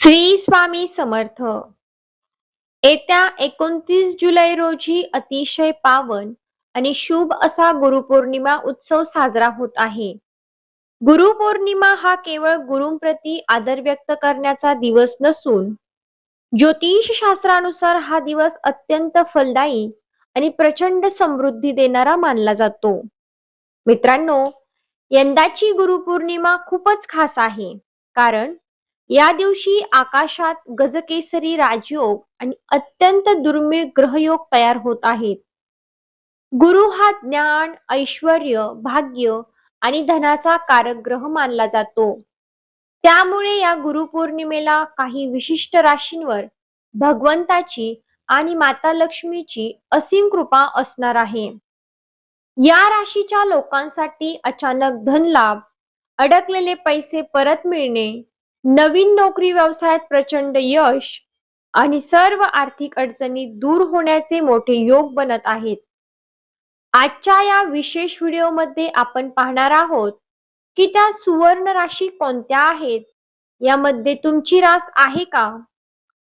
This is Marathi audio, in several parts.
श्री स्वामी समर्थ. येत्या 29 जुलै रोजी अतिशय पावन आणि शुभ असा गुरुपौर्णिमा उत्सव साजरा होत आहे. गुरुपौर्णिमा हा केवळ गुरूंप्रती आदर व्यक्त करण्याचा दिवस नसून ज्योतिष शास्त्रानुसार हा दिवस अत्यंत फलदायी आणि प्रचंड समृद्धी देणारा मानला जातो. मित्रांनो, यंदाची गुरुपौर्णिमा खूपच खास आहे. कारण या दिवशी आकाशात गजकेसरी राजयोग आणि अत्यंत दुर्मिळ ग्रहयोग तयार होत आहेत. गुरु हा ज्ञान, ऐश्वर्य, भाग्य आणि धनाचा कारक ग्रह मानला जातो. त्यामुळे या गुरुपौर्णिमेला काही विशिष्ट राशींवर भगवंताची आणि माता लक्ष्मीची असीम कृपा असणार आहे. या राशीच्या लोकांसाठी अचानक धनलाभ, अडकलेले पैसे परत मिळणे, नवीन नोकरी व्यवसायात प्रचंड यश आणि सर्व आर्थिक अडचणी दूर होण्याचे मोठे योग बनत आहेत. आजच्या या विशेष व्हिडिओमध्ये आपण पाहणार आहोत की त्या सुवर्ण राशी कोणत्या आहेत, यामध्ये तुमची रास आहे का,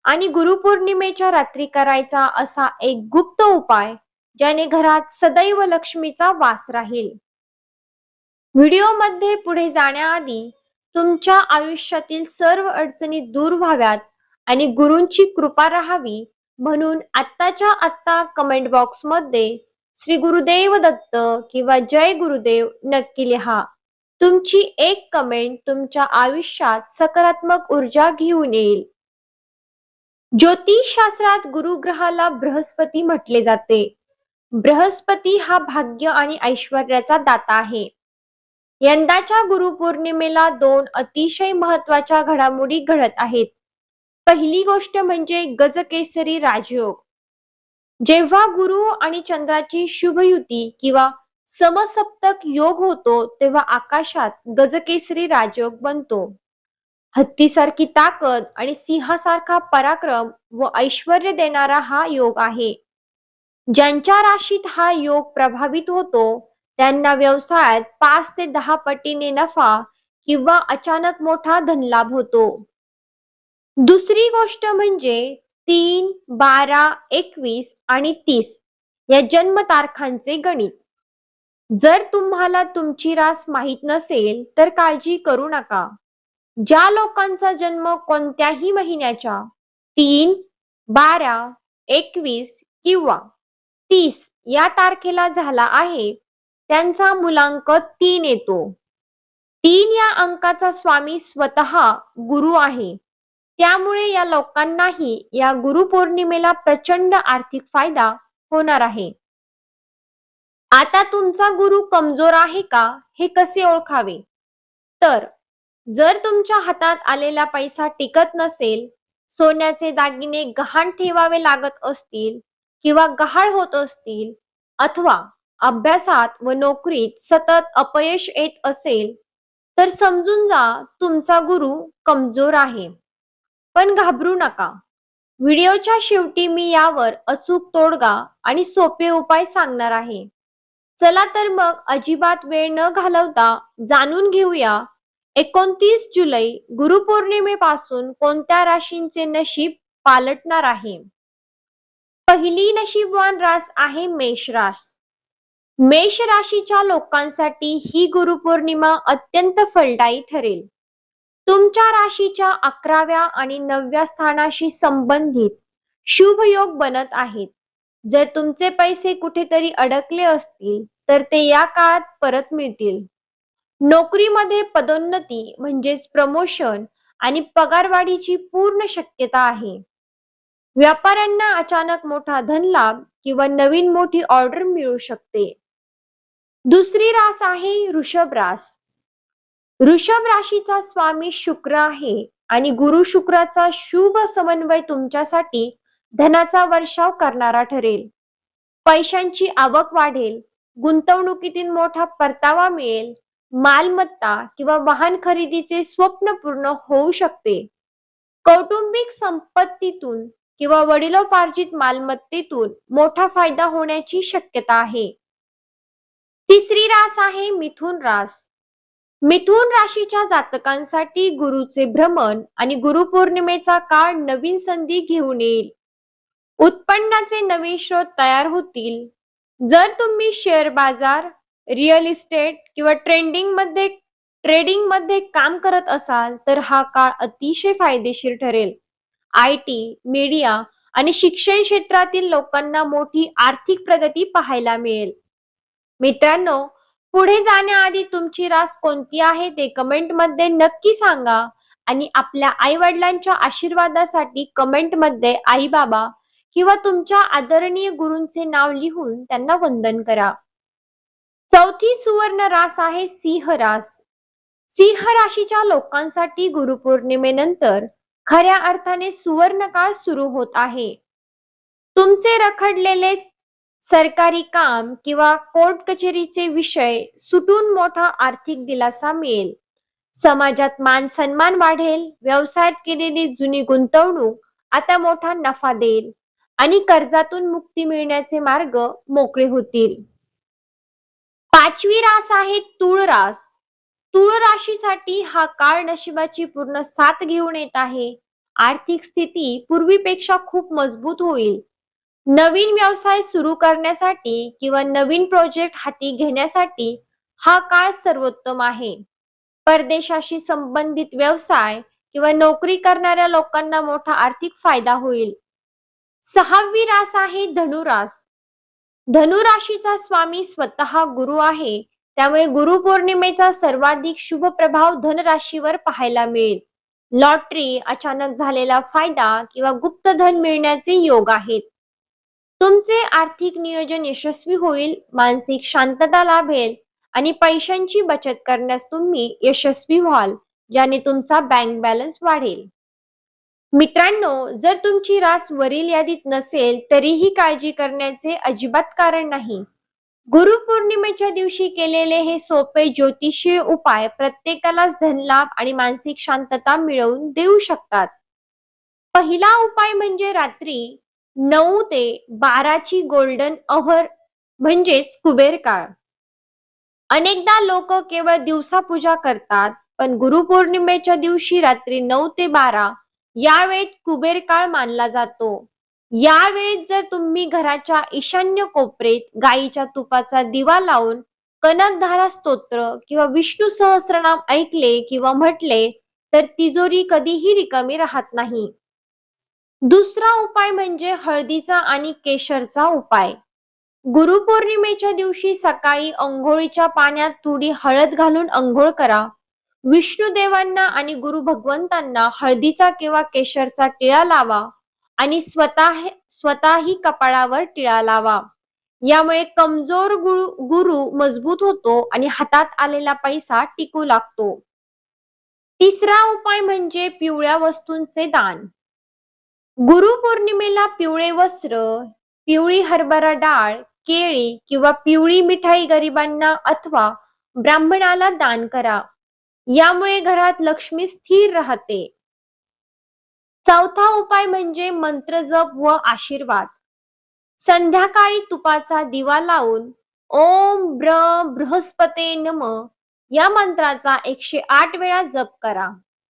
आणि गुरुपौर्णिमेच्या रात्री करायचा असा एक गुप्त उपाय ज्याने घरात सदैव लक्ष्मीचा वास राहील. व्हिडिओमध्ये पुढे जाण्याआधी तुमच्या आयुष्यातील सर्व अडचणी दूर व्हाव्यात आणि गुरूंची कृपा राहावी म्हणून आत्ताच्या आत्ता कमेंट बॉक्समध्ये श्री गुरुदेव दत्त किंवा जय गुरुदेव नक्की लिहा. तुमची एक कमेंट तुमच्या आयुष्यात सकारात्मक ऊर्जा घेऊन येईल. ज्योतिष शास्त्रात गुरुग्रहाला बृहस्पती म्हटले जाते. बृहस्पती हा भाग्य आणि ऐश्वर्याचा दाता आहे. यंदाच्या गुरुपौर्णिमेला दोन अतिशय महत्वाच्या घडामोडी घडत आहेत. पहिली गोष्ट म्हणजे गजकेसरी राजयोग. जेव्हा गुरु आणि चंद्राची शुभ युती किंवा समसप्तक योग होतो तेव्हा आकाशात गजकेसरी राजयोग बनतो. हत्तीसारखी ताकद आणि सिंहासारखा पराक्रम व ऐश्वर्य देणारा हा योग आहे. ज्यांच्या राशीत हा योग प्रभावित होतो त्यांना व्यवसायात 5 ते 10 पटीने नफा किंवा अचानक मोठा धनलाभ होतो. दुसरी गोष्ट म्हणजे 3, 12, 21 आणि 30 या जन्म तारखांचे गणित. जर तुम्हाला तुमची रास माहित नसेल तर काळजी करू नका. ज्या लोकांचा जन्म कोणत्याही महिन्याच्या 3, 12, 21 किंवा 30 या तारखेला झाला आहे त्यांचा मुलांक 3 येतो. 3 या अंकाचा स्वामी स्वतः गुरु आहे. त्यामुळे या लोकांनाही या गुरुपौर्णिमेला प्रचंड आर्थिक फायदा होणार आहे. आता तुमचा गुरु कमजोर आहे का हे कसे ओळखावे? तर जर तुमच्या हातात आलेला पैसा टिकत नसेल, सोन्याचे दागिने गहाण ठेवावे लागत असतील किंवा गहाळ होत असतील, अथवा अभ्यासात व नोकरीत सतत अपयश येत असेल तर समजून जा तुमचा गुरु कमजोर आहे. पण घाबरू नका. व्हिडिओच्या शेवटी मी यावर अचूक तोडगा आणि सोपे उपाय सांगणार आहे. चला तर मग अजिबात वेळ न घालवता जाणून घेऊया 29 जुलै गुरुपौर्णिमेपासून कोणत्या राशींचे नशीब पालटणार आहे. पहिली नशीबवान रास आहे मेष रास. मेष राशीच्या लोकांसाठी ही गुरुपौर्णिमा अत्यंत फलदायी ठरेल. तुमच्या राशीच्या 11व्या आणि 9व्या स्थानाशी संबंधित शुभ योग बनत आहेत. जर तुमचे पैसे कुठेतरी अडकले असतील तर ते या काळात परत मिळतील. नोकरीमध्ये पदोन्नती म्हणजेच प्रमोशन आणि पगारवाढीची पूर्ण शक्यता आहे. व्यापाऱ्यांना अचानक मोठा धनलाभ किंवा नवीन मोठी ऑर्डर मिळू शकते. दुसरी रास आहे वृषभ रास. वृषभ राशीचा स्वामी शुक्र आहे आणि गुरु शुक्राचा शुभ समन्वय तुमच्यासाठी धनाचा वर्षाव करणारा ठरेल. पैशांची आवक वाढेल, गुंतवणुकीतून मोठा परतावा मिळेल, मालमत्ता किंवा वाहन खरेदीचे स्वप्न पूर्ण होऊ शकते. कौटुंबिक संपत्तीतून किंवा वडिलोपार्जित मालमत्तेतून मोठा फायदा होण्याची शक्यता आहे. तिसरी रास आहे मिथुन रास. मिथुन राशीच्या जातकांसाठी गुरुचे भ्रमण आणि गुरुपौर्णिमेचा काळ नवीन संधी घेऊन येईल. उत्पन्नाचे नवीन स्रोत तयार होतील. जर तुम्ही शेअर बाजार, रिअल इस्टेट किंवा ट्रेडिंग मध्ये काम करत असाल तर हा काळ अतिशय फायदेशीर ठरेल. IT, मीडिया आणि शिक्षण क्षेत्रातील लोकांना मोठी आर्थिक प्रगती पाहायला मिळेल. मित्रांनो, पुढे जाण्याआधी तुमची रास कोणती आहे ते कमेंटमध्ये नक्की सांगा आणि आपल्या आई वडिलांच्या आशीर्वादासाठी कमेंटमध्ये आई बाबा किंवा तुमच्या आदरणीय गुरूंचे नाव लिहून त्यांना वंदन करा. चौथी सुवर्ण रास आहे सिंह रास. सिंह राशीच्या लोकांसाठी गुरुपौर्णिमेनंतर खऱ्या अर्थाने सुवर्ण काळ सुरू होत आहे. तुमचे रखडलेले सरकारी काम किंवा कोर्ट कचेरीचे विषय सुटून मोठा आर्थिक दिलासा मिळेल. समाजात मान सन्मान वाढेल. व्यवसायात केलेली जुनी गुंतवणूक आता मोठा नफा देईल आणि कर्जातून मुक्ती मिळण्याचे मार्ग मोकळे होतील. पाचवी रास आहे तूळ रास. तूळ राशीसाठी हा काळ नशिबाची पूर्ण साथ घेऊन येत आहे. आर्थिक स्थिती पूर्वीपेक्षा खूप मजबूत होईल. नवीन व्यवसाय सुरू करण्यासाठी किंवा नवीन प्रोजेक्ट हाती घेण्यासाठी हा काळ सर्वोत्तम आहे. परदेशाशी संबंधित व्यवसाय किंवा नोकरी करणाऱ्या लोकांना मोठा आर्थिक फायदा होईल. सहावी रास आहे धनुरास. धनुराशीचा स्वामी स्वतः गुरु आहे. त्यामुळे गुरुपौर्णिमेचा सर्वाधिक शुभ प्रभाव धनराशीवर पाहायला मिळेल. लॉटरी, अचानक झालेला फायदा किंवा गुप्त धन मिळण्याचे योग आहेत. तुमचे आर्थिक नियोजन यशस्वी होईल. मानसिक शांतता लाभेल आणि पैशांची बचत करण्यास तुम्ही यशस्वी व्हाल, ज्याने तुमचा बँक बॅलन्स वाढेल. मित्रांनो, जर तुमची रास वरील यादीत नसेल तरीही काळजी करण्याचे अजिबात कारण नाही. गुरुपौर्णिमेच्या दिवशी केलेले हे सोपे ज्योतिषीय उपाय प्रत्येकालाच धनलाभ आणि मानसिक शांतता मिळवून देऊ शकतात. पहिला उपाय म्हणजे रात्री 9 ते 12 ची गोल्डन अवर म्हणजेच कुबेर काळ. अनेकदा लोक केवळ दिवसा पूजा करतात, पण गुरुपौर्णिमेच्या दिवशी रात्री 9 ते 12 या वेळेत कुबेर काळ मानला जातो. या वेळेत जर तुम्ही घराच्या ईशान्य कोपरेत गायीच्या तुपाचा दिवा लावून कनकधारा स्तोत्र किंवा विष्णू सहस्त्रनाम ऐकले किंवा म्हटले तर तिजोरी कधीही रिकामी राहत नाही. दुसरा उपाय म्हणजे हळदीचा आणि केशरचा उपाय. गुरुपौर्णिमेच्या दिवशी सकाळी अंघोळीच्या पाण्यात थोडी हळद घालून अंघोळ करा. विष्णुदेवांना आणि गुरु भगवंतांना हळदीचा किंवा केशरचा टिळा लावा आणि स्वतःही कपाळावर टिळा लावा. यामुळे कमजोर गुरु मजबूत होतो आणि हातात आलेला पैसा टिकू लागतो. तिसरा उपाय म्हणजे पिवळ्या वस्तूंचे दान. गुरुपौर्णिमेला पिवळे वस्त्र, पिवळी हरभरा डाळ, केळी किंवा पिवळी मिठाई गरिबांना अथवा ब्राह्मणाला दान करा. यामुळे घरात लक्ष्मी स्थिर राहते. चौथा उपाय म्हणजे मंत्र जप व आशीर्वाद. संध्याकाळी तुपाचा दिवा लावून ओम बृहस्पते नमः या मंत्राचा 108 वेळा जप करा.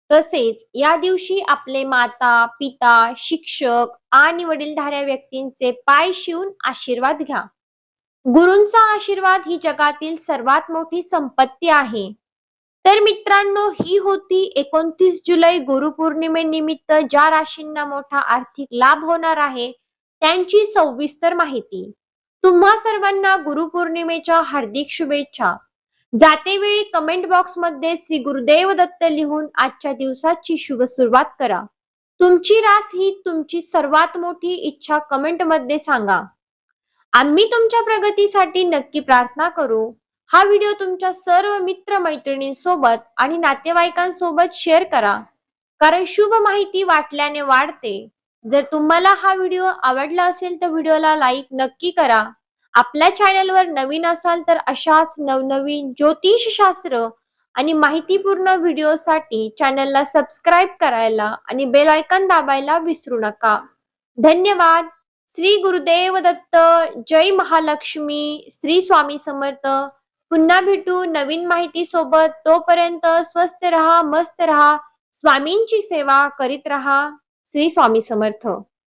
तसेच या दिवशी आपले माता, पिता, शिक्षक आणि वडीलधाऱ्या व्यक्तींचे पाय शिवून आशीर्वाद घ्या. गुरूंचा आशीर्वाद ही जगातील सर्वात मोठी संपत्ती आहे. तर मित्रांनो, ही होती 29 जुलै गुरुपौर्णिमेनिमित्त ज्या राशींना मोठा आर्थिक लाभ होणार आहे त्यांची सविस्तर माहिती. तुम्हा सर्वांना गुरुपौर्णिमेच्या हार्दिक शुभेच्छा. जातेवेळी कमेंट बॉक्स मध्ये श्री गुरुदेव दत्त लिहून आजच्या दिवसाची शुभ सुरुवात करा. तुमची रास ही तुमची सर्वात मोठी इच्छा कमेंट मध्ये सांगा. आम्ही तुमच्या प्रगतीसाठी नक्की प्रार्थना करू. हा व्हिडिओ तुमच्या सर्व मित्र मैत्रिणींसोबत आणि नातेवाईकांसोबत शेअर करा, कारण शुभ माहिती वाटल्याने वाढते. जर तुम्हाला हा व्हिडिओ आवडला असेल तर व्हिडिओला लाईक नक्की करा. आपल्या चॅनलवर नवीन असाल तर अशाच नवनवीन ज्योतिषशास्त्र आणि माहितीपूर्ण व्हिडिओसाठी चॅनलला सबस्क्राईब करायला आणि बेल आयकॉन दाबायला विसरू नका. धन्यवाद. श्री गुरुदेव दत्त. जय महालक्ष्मी. श्री स्वामी समर्थ. पुन्हा भेटू नवीन माहिती सोबत. तोपर्यंत स्वस्थ रहा, मस्त रहा, स्वामींची सेवा करीत रहा. श्री स्वामी समर्थ.